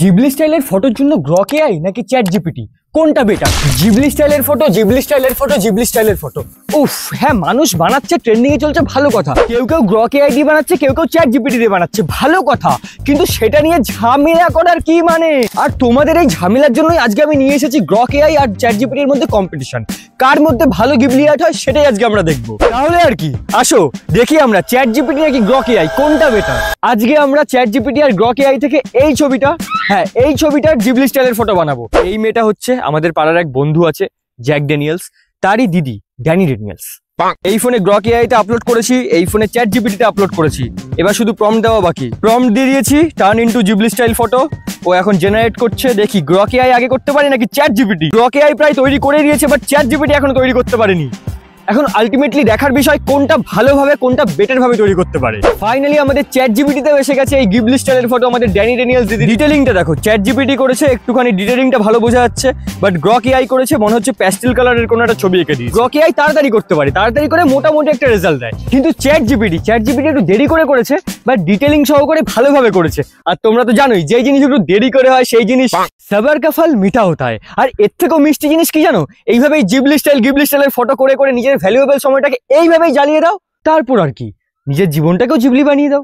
Ghibli স্টাইলের ফটোর জন্য গ্রক এআই নাকি চ্যাট জিপিটি কোনটা বেটার? জিবলি স্টাইলের ফটো, জিবলি স্টাইলের ফটো, জিবলি স্টাইলের ফটো। উফ, হ্যাঁ, মানুষ বানাচ্ছে, ট্রেন্ডিং এ চলছে, ভালো কথা। কেউ কেউ গ্রক এআই দিয়ে বানাচ্ছে, কেউ কেউ চ্যাট জিপিটি দিয়ে বানাচ্ছে, ভালো কথা। কিন্তু সেটা নিয়ে ঝামেলা করার কি মানে? আর তোমাদের এই ঝামেলার জন্যই আজকে আমি নিয়ে এসেছি গ্রক এআই আর চ্যাট জিপিটির মধ্যে কম্পিটিশন। কার মধ্যে ভালো গিবলি আর্ট হয় সেটাই আজকে আমরা দেখবো। তাহলে আর কি, আসো দেখি আমরা চ্যাট জিপিটি নাকি গ্রক এআই কোনটা বেটার। আজকে আমরা চ্যাট জিপিটি আর গ্রক এআই থেকে এই ছবিটা, হ্যাঁ এই ছবিটার জিবলি স্টাইলের ফটো বানাবো। এই মেয়েটা হচ্ছে আমাদের পাড়ার এক বন্ধু আছে, জ্যাক ড্যানিয়েলস, তারই দিদি ড্যানি ড্যানিয়েলস। এই ফোনে গ্রক এআই তে আপলোড করেছি, এই ফোনে চ্যাট জিপিটি তে আপলোড করেছি। এবার শুধু প্রম্পট দেওয়া বাকি। প্রম্পট দিয়ে দিয়েছি, turn into Ghibli style photo. ও এখন জেনারেট করছে, দেখি গ্রক এআই আগে করতে পারে নাকি চ্যাট জিপিটি। গ্রক এআই প্রায় তৈরি করে দিয়েছে, বাট চ্যাট জিপিটি এখনো তৈরি করতে পারেনি। এখন আলটিমেটলি দেখার বিষয় কোনটা ভালোভাবে, কোনটা বেটার ভাবে তৈরি করতে পারে। ফাইনালি আমাদের চ্যাট জিপিটিতেও এসে গেছে এই গিবলি স্টাইলের ফটো। আমাদের ড্যানি ড্যানিয়েলস দিদি ডিটেলিংটা দেখো, চ্যাট জিপিটি করেছে একটুখানি ডিটেলিংটা ভালো বোঝা যাচ্ছে, বাট গ্রক এআই করেছে মনে হচ্ছে প্যাস্টেল কালারের কোনো একটা ছবি এঁকে দিয়েছে। গ্রক এআই তাড়াতাড়ি করতে পারে, তাড়াতাড়ি করে মোটামুটি একটা রেজাল্ট দেয়, কিন্তু চ্যাট জিপিটি একটু দেরি করে করেছে, বাট ডিটেলিং সহকারে ভালোভাবে করেছে। আর তোমরা তো জানোই যে জিনিস একটু দেরি করে হয় সেই জিনিস সবার কা ফল মিঠা হতা হয়। আর এর থেকেও মিষ্টি জিনিস কি জানো? এইভাবেই গিবলি স্টাইলের ফটো করে করে নিজের ভ্যালুয়েবল সময়টাকে এইভাবেই জ্বালিয়ে দাও, তারপর আর কি নিজের জীবনটাকেও জিবলি বানিয়ে দাও।